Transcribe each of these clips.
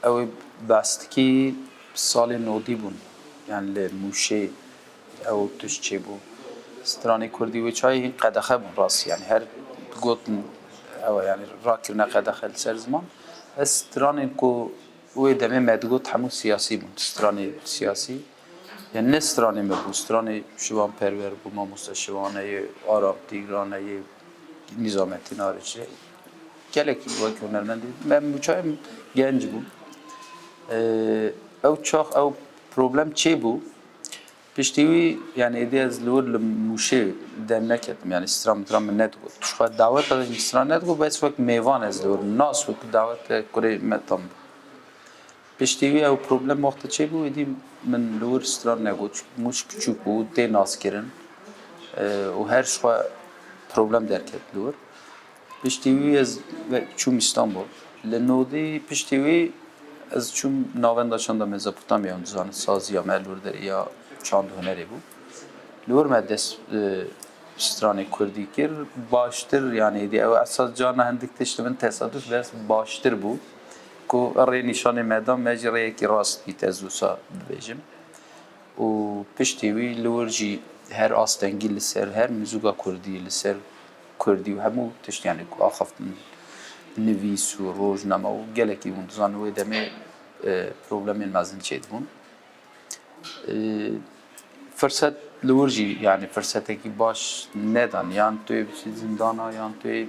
او بستکی سال نودی بون یعنی لموشه او توش چه بو سترانی کردی و چای قدخه بون راست یعنی هر گوتن او یعنی راکرنا قدخه لسر زمان سترانی کو و دمه مدگوت همون سیاسی بون سترانی سیاسی یعنی نه سترانی مبو سترانی شوان پرور بو ما مستشوانه آرام دیگرانه نظامتی نارچه geleki bu hünermendi. Ben bu çayım genç bu. Ev çok ev problem çe bu. Piştiği yani ediyaz lor muşe demek ettim yani istram net bu. Şu kadar davet da istram net bu bes vak mevan az lor nas vak davet kore metam. Piştiği ev problem vakti çe bu edim men lor istram ne bu muş küçük bu de nas kirin. O her şu problem derket lor. پشتیوی از چوم استانبول لنودی پشتیوی از چوم ناونداشان دا مزاپوتامیا اندزان سازی یا ملور در یا چاند هنری بود لور مدس استران کردی کر باشتر یعنی دی او اساس جانا هندک تشتمن تصادف بس باشتر بود کو ری نشان مدام مجری کی راست بیت از دوسا ببیجم و پشتیوی لور جی هر آستنگی لسر هر موزوگا کردی لسر کردی و همو تشت یعنی آخفتن نویس و روزنامه و گلکی بون دزان و دمه پروبلمین مازن چید بون فرصت لورجی یعنی فرصتی که باش ندان یان توی زندانا یان توی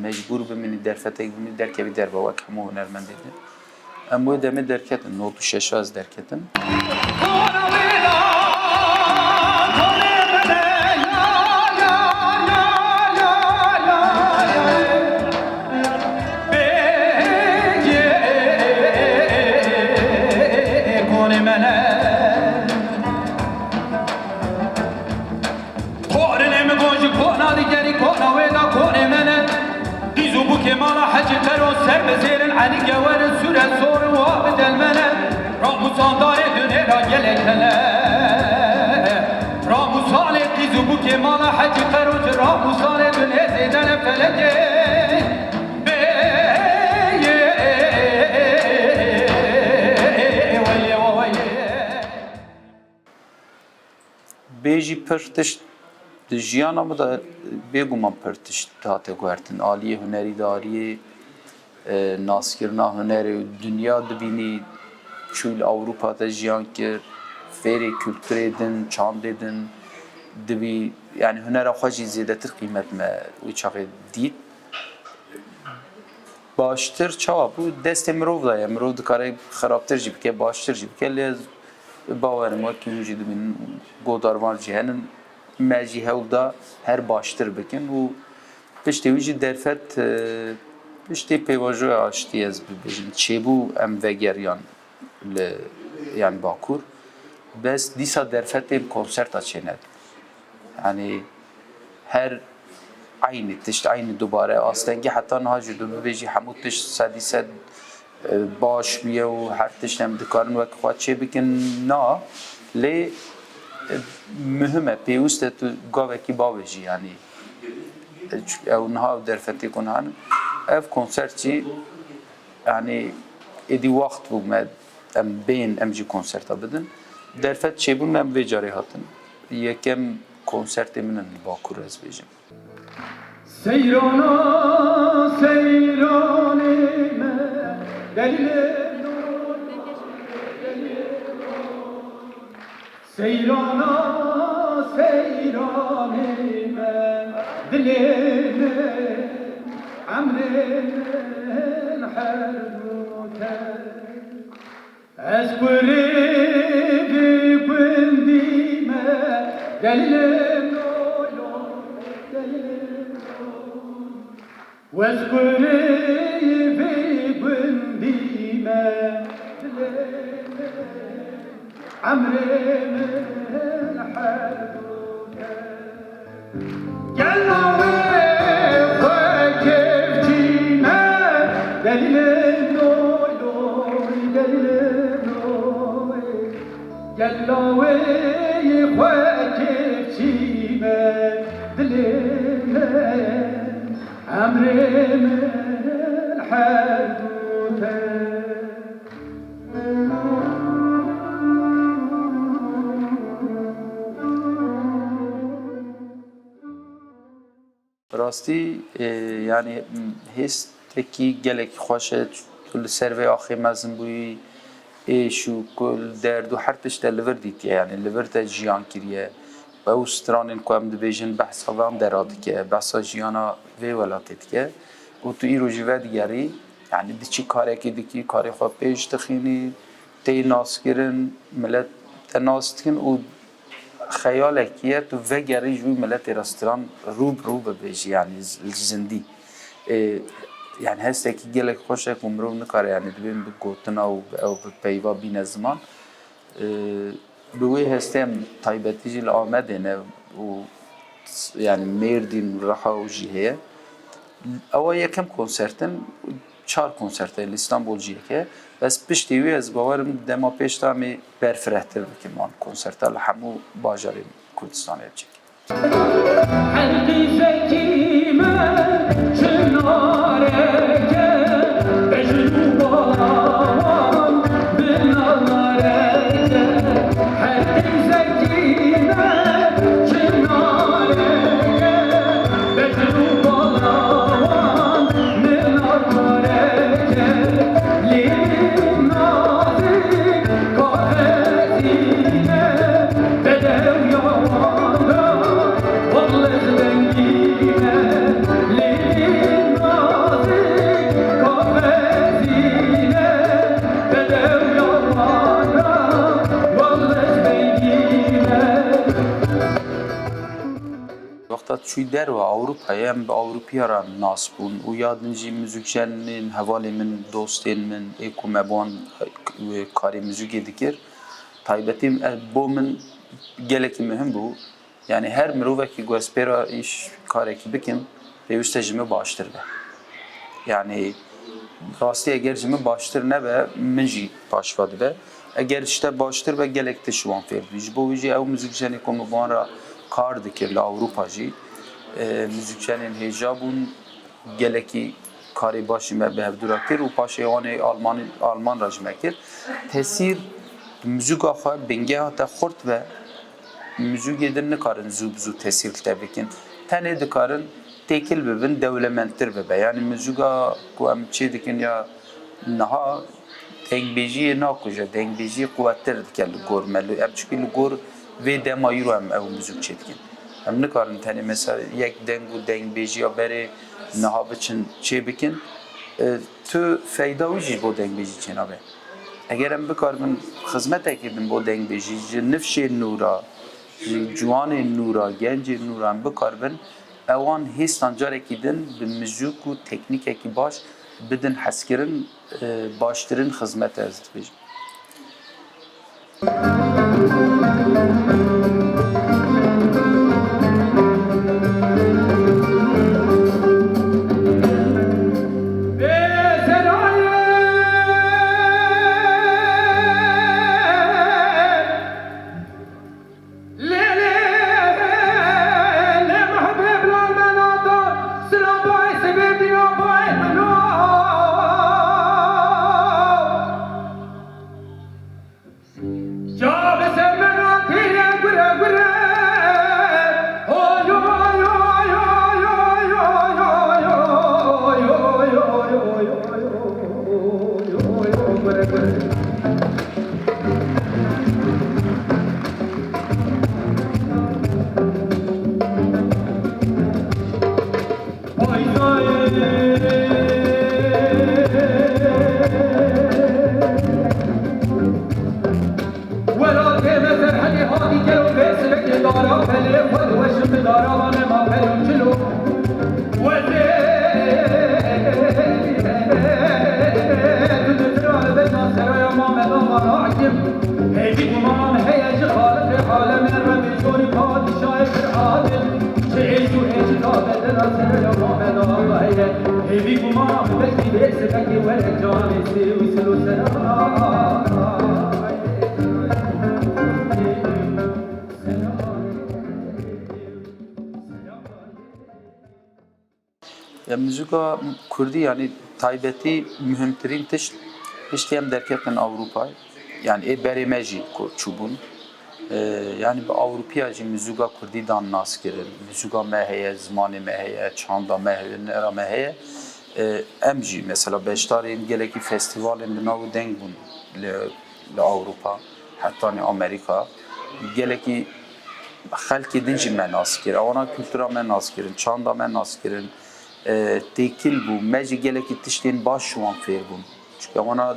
مجبور بمینی درفتی بمینی درکبی در باوک همو هنرمند دیدن اما دمه درکتن نوتو شش از درکتن كمال حج ترو سر بزير علي جوار سورة صور وابد المنى راموسان دار دنيا جلكنا راموسان تيزو كمال حج ترو راموسان دنيا زيدنا فلكي بیجی پرتش دژیان آمده بگو من پرتش داده گردن عالیه هنری داری ناسکرنا هنری دنیا دبینی چول اروپا دژیان کر فری کلتوری دن چاند دن دبی یعنی هنر خواهی زیاده تر قیمت ما ویچاقی دید باشتر چا بو دست مروف دایم مروف دکاره خرابتر جیب که باشتر جیب که لیز باورم وقت که جیدو من گوداروان جهنن ماجی هودا هر باشتر بکن و پشتی ویجی درفت پشتی پیواجو آشتی از ببینیم چه بو ام وگریان ل یعنی باکور بس دیسا درفت ام کنسرت آچیند یعنی هر عینی تشت عینی دوباره آستنگی حتی نه جدو ببینی همون تشت صدی صد باش بیه و هر تشت هم دکارن و که خواهد چه بکن نه لی مهمه پیوسته تو گاوه کی باوجی یعنی اونها درفتی کنن اف کنسرت چی یعنی ایدی وقت بود ام بین ام جی کنسرت بدن درفت چی بود من ویجاری هاتن یکم کنسرت منن باکور از بیجم سیرانا سیرانی من دلیل سیرانا سیرانی من دلین عمرین حربوته از قریبی بندی من دلیل و از قریبی بندی من دلیل عمري من حدوك قلبي وكيف جينا دليل النور دليل النور قلبي وكيف جينا دليل عمري من حدوك براستی yani هستکی gelek خوشه تو سروی آخی مزن بوی ایشو کل درد و هر تشت لور دیتیه یعنی لور تا جیان کریه و او سترانین که هم دبیجن بحثا و هم دراد که بحثا جیانا وی ولاتت که و تو ای رو جوه دیگری یعنی دی چی کاره که دی که کاری خواه پیش تخینی تی ناس کرن ملت تناس تخین و خیال کیه تو وگری جوی ملت رستوران روب بیش یعنی زندی yani hesteki gelek hoşek umrum nikare yani dibim bir gotina u peyva bin zaman bu hestem taybetici amedene u yani merdin raha u jihe ama yakem konsertin çar konserte İstanbul jihe bes pişti ve ez bavarım dema peşta mi berfrehtir ki man konserter hamu bajarı Kürdistan'a yapacak. وقتا چوی در و Avrupa'ya hem Avrupa'ya ra nas bun u yadınci müzikçinin havali min dostin min eko meban kari müzik dikir taybetim bu min gelek mühim bu yani her miroveki gospera iş kareki bikim peyviste jimi baştır be yani rastı eğer jimi baştır ne be minci başvadı be eğer işte baştır ve gelekte şu an ferdi bu vici ev müzikçinin komu bana kar dikir Avrupa'cı müzikçinin hicabun geleki kari başıma behevdurakir u paşayane Alman rajmekir tesir müzik ağa benge hatta xort ve müzik edin ne karın zubzu tesir tebikin tane de karın tekil bebin devlementir bebe yani müzik ağa ku am çedikin ya naha dengbeji nakuja dengbeji kuvvettir dikel gormelu çünkü gor ve demayru am ev müzik çedikin hem ne karın tane mesela yek dengu dengbeji ya beri naha biçin çebikin tu fayda uji bu dengbeji için abi eğer em bikarın hizmet ekibin bu dengbeji nefşe nura جوان نورا گنج نورا بکاربن اوان هستان جاره کدن به مزوک و تکنیک کی باش بدن حسکرن باشترین خدمت از بیش Ya müzika Kürdi yani taybeti mühimtirin tiştiyem derketen Avrupa yani berimeji çubun yani به اروپیا جی موزیکا کردی دان ناس کردن موزیکا مهیه زمان مهیه چاندا مهیه نرا مهیه ام جی مثلا بشتاریم گله کی فستیوال بناو دنگ بون ل اروپا حتی نه امریکا گله کی خلکی دنجی من ناس کرد آنا کلتورا من ناس کردن چاندا من ناس کردن تکیل بو مجی گله کی تشتین باش شوان فیر بون çünkü ona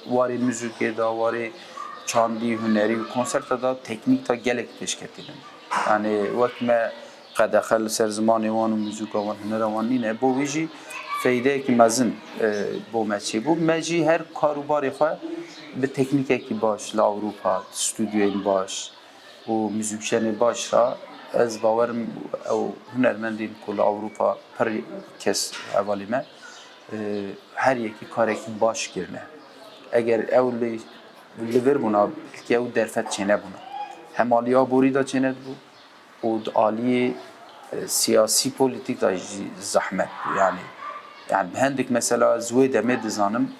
واری موزیک دا واری چاندی هنری و کنسرت دا تکنیک تا گلک پیش کردیم یعنی وقت ما قد خل سر زمان وان و موزیک وان هنر وان نینه بو ویجی فایده کی مزن بو مچی بو مجی هر کاروباری خو به تکنیکی کی باش ل اروپا استودیوی باش و موزیکشن باش را از باورم او هنرمندین کل اروپا پر کس اولی ما her yeki kareki baş girne. Eğer evli liver buna ki ev derfet çene buna. Hem aliya buri da çene bu. O aliye siyasi politik da zahmet bu yani hendik mesela züve deme dizanım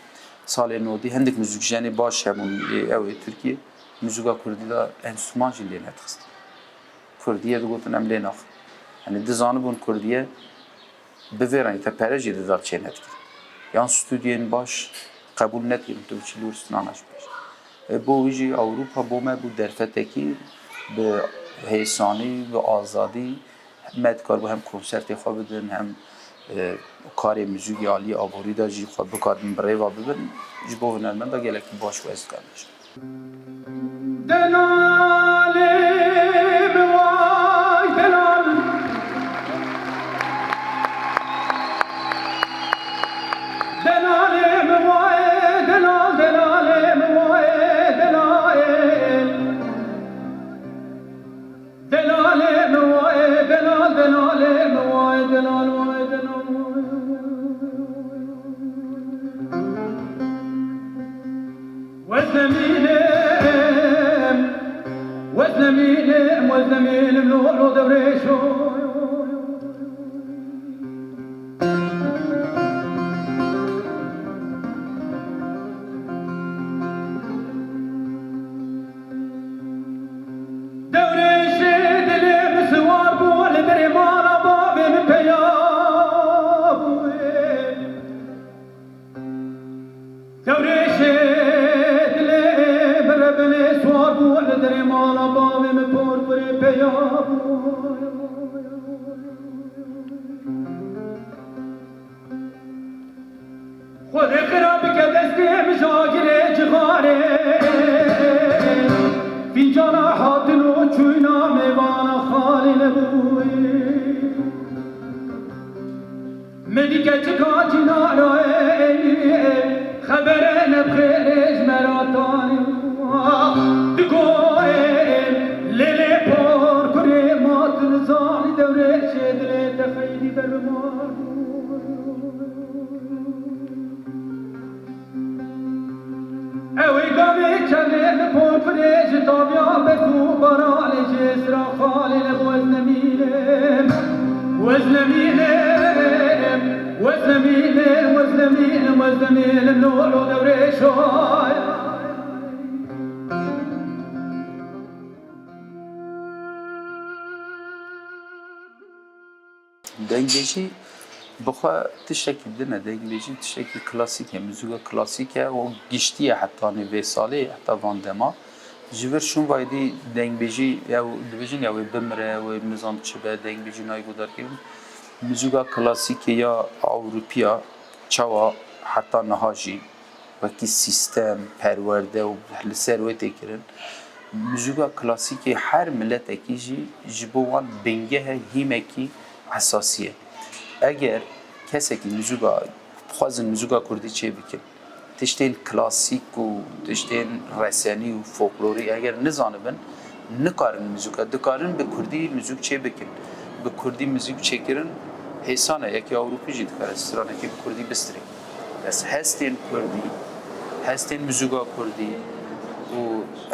sale nodi hendik müzikjeni baş hemun ev Türkiye müzika kurdi da enstrüman jilene tıxt. Kurdiye de gotun emle nax. Yani dizanı bun Kurdiye بفرانی تا پرچی داد چند کی یان استودیین باش قبول نکردیم تو چی لورستانش باش بویجی اروپا بومه بود درفته کی به حسانی و آزادی مدکار با هم کنسرت خواب بدن هم کار موزیکی عالی آوری داشتی خواب بکردن برای و ببین جبو هنرمند دا گله کی باش وست کردش وزميلم لولو دوريشو دوريشي دليم سوار بول دري مالا بابي من بيابوي دوريشي دليم ربني سوار بول دري مالا بابي من بوربري بيابوي خود خرابك دستي مشاكري جغاري في جراحات وجوينا ميوانا خالي لبوي مديكة تكاتنا خبرنا بخير مراتاني دقوي ليلي بور كري مات نزاني دوري شدلي تخيلي درمان اوی گامی چند پول کنیج تابیا بکو برای جسرا خالی وزنمیلم وزنمیلم وزنمیلم وزنمیلم وزنمیلم نولو دوره شای دنگلیجی بخوا تشکی بدنه دنگلیجی تشکی کلاسیکه موزیک کلاسیکه و گشتیه حتی نوی ساله حتی واندما جور شون وایدی دنگلیجی یا دیویژن یا بمره و نظام چبه دنگلیجی نای بودار که موزیک کلاسیکه یا اروپیا چوا حتی نهاجی وکی سیستم پرورده و لسروته کرن موزیک کلاسیکه هر ملت اکیجی جبوان بنگه هیمکی حساسیه اگر کسی که موزیکا خوازن موزیکا کردی چه بکن تشتین کلاسیک و تشتین رسانی و فولکلوری اگر نزانبن نکارن موزیکا دکارن به کردی موزیک چه بکن به کردی موزیک چه کرن حسانه یکی اروپی جید کار استرانه که به کردی بستری بس هستین کردی هستین موزیکا کردی و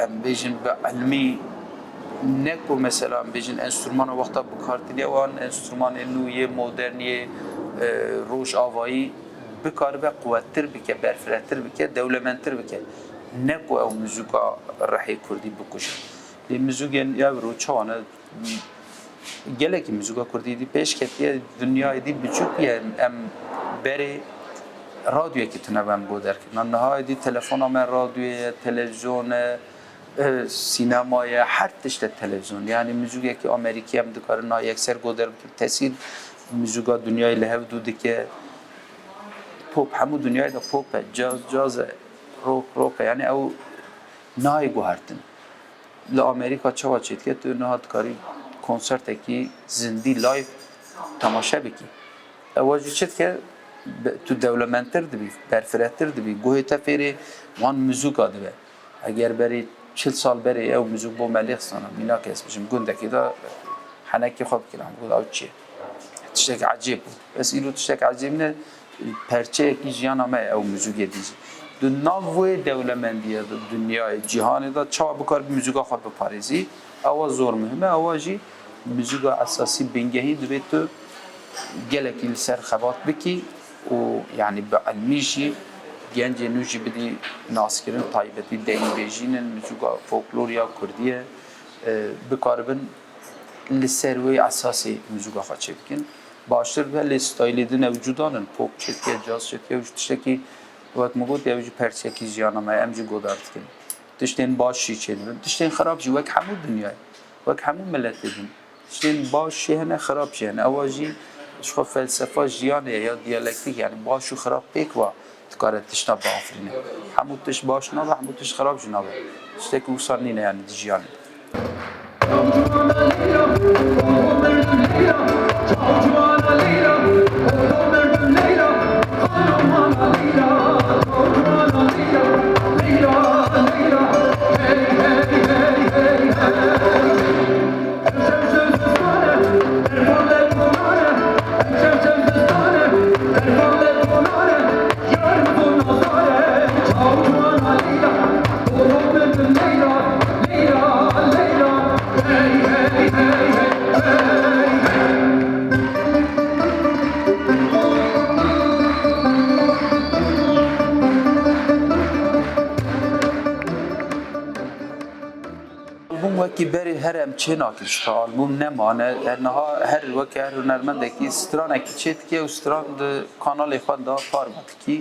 ام بیجن به علمی نکو مثلا بیشتر انسترومان وقتا بکارتنی وان انسترومان نویه مدرنیه روش آوایی بکار به قوتر بکه برفرتر بکه دولمنتر بکه نکو او موزیکا رحی کردی بکشه لی موزیکن یا برو چوانه گله کی موزیک کردی دی پیش کتیه دنیای دی بچوکیه ام بری رادیو کی تنبم بودر که نه های دی تلفن ام رادیو تلویزیون سینمای هر تشت تلویزیون یعنی موزیکی که آمریکی هم دکار نه یکسر گودر تاثیر موزیکا دنیای لحو دودی که پوپ همو دنیای دا پوپ جاز روک یعنی او نای گوهرتن لآمریکا چه واچید که تو نهاد کاری کنسرت کی زندی لایف تماشا بکی اواجی چید که تو دولمنتر دبی برفرتر دبی گوه تفیری وان موزیکا دبی اگر بری 40 سال بری او موزیک بو ملیخ سنم مینا کس بشم گنده که دا حنکی خواب کنم گفت او چیه تشتک عجیب بود بس ایلو تشتک عجیب نه پرچه کی جیان همه او موزیک دیجی دو ناوی دولمندیه دنیای جهان دا چا بکار موزیکا خواب بپاریزی اوا زور مهمه اوا جی موزیکا اساسی بنگهی دوی تو گلکی لسر خبات بکی و یعنی به علمیشی گنج نوجی بدی ناسکرین طایبتی دین بیجینن موزیکا فولکلوریا کردیه بکاربن لسروی اساسی موزیکا خواهد چه بکن باشتر به لستایلی دن وجودانن پوپ چتیه جاز چتیه و تشتکی وقت مگود یا وجود پرچه کی جیانم امجی گودارد کن تشتین باشی چه دن تشتین خراب جی وک همو دنیای وک همو ملت دن تشتین باشی هنه خراب جی هنه اواجی شخو فلسفه جیانه یا دیالکتیک یعنی باشو خراب پیک و تکاره تشنا با آفرینه همو تش باش نابه همو تش خراب جی نابه تشتکی وصال نینه یعنی دی جیانه آلبوم وکی بری هر ام چه ناکش که آلبوم نمانه نها هر وکی هر هنرمنده که استران اکی چید که استران ده کانال خود دا پار بود که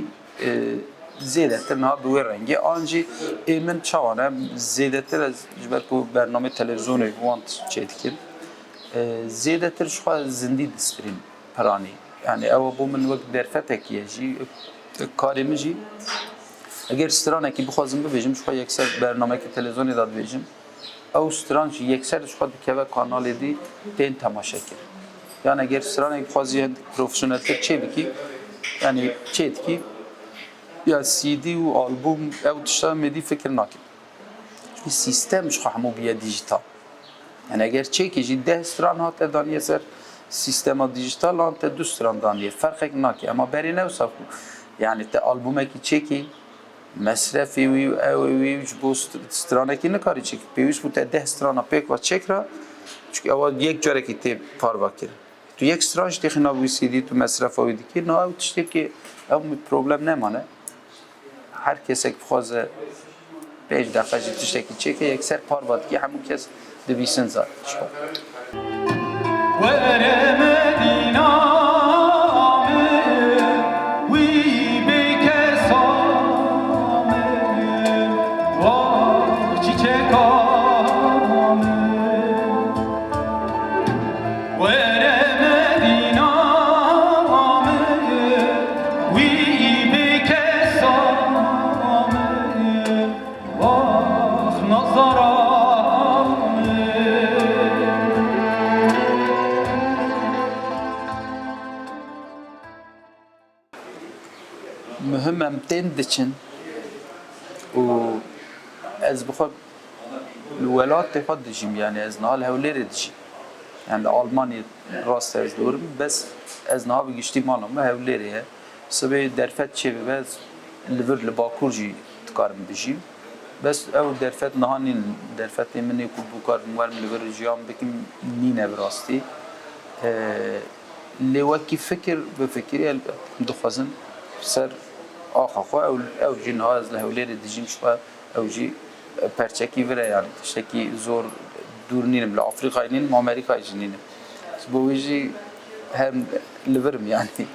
زیده تر نها به رنگی آنجی ایمن چوانه زیده تر از جبر که برنامه تلویزیونی وانت چید که زیده تر شخواه زندی دسترین پرانی یعنی او بو من وقت درفت اکیه جی کاری جی اگر استران اکی بخوازم ببیجم شخواه یکسر برنامه که تلویزیونی داد بیجم او استرانج یکسرش خود که کانال دی تین تماشا کرد یعنی اگر استران یک خواهی پروفشنال تر چه بکی یعنی چه کی یا سی دی و آلبوم او تشتا میدی فکر نکن چون سیستمش خو همو بیا دیجیتال یعنی اگر چه کی 10 استران هات دانیه سر سیستم دیجیتال انت 2 استران دانیه فرق نکه اما بری نو صاف یعنی ته آلبوم کی چه کی مصرفی وی بوست استرانه کی نکاری چی پیوش بوده 10 استرانه پیک و چک را چون اول یک جوره کی تی پار باکر تو یک استرانش تخنا وی سی دی تو مصرف وی دی کی نه او تشتی کی او پروبلم نمانه هر کسی که بخواد 5 دقیقه تشتی کی چک یک سر پار باد کی همون کس 200 زار مهم تين دچن و از بخواد الولايات خود دجیم یعنی از نهال هولیر دجیم یعنی آلمانی راست از دورم بس از نها بگشتی مالم هولیریه سبب درفت چه بس لیور لباکور جی تکارم دجیم بس او درفت نهانی درفت منی کو بکار موال لیور جیام بکیم نینه براستی لوکی فکر بفکری دخوازن سر آخه خو او جن ها از لهولیر دجیم شو او جی perçeki vire yani tişteki zor dûr nînim li Afrikayê nînim Amerîkayê jî nînim bo wî jî hem li virim yani.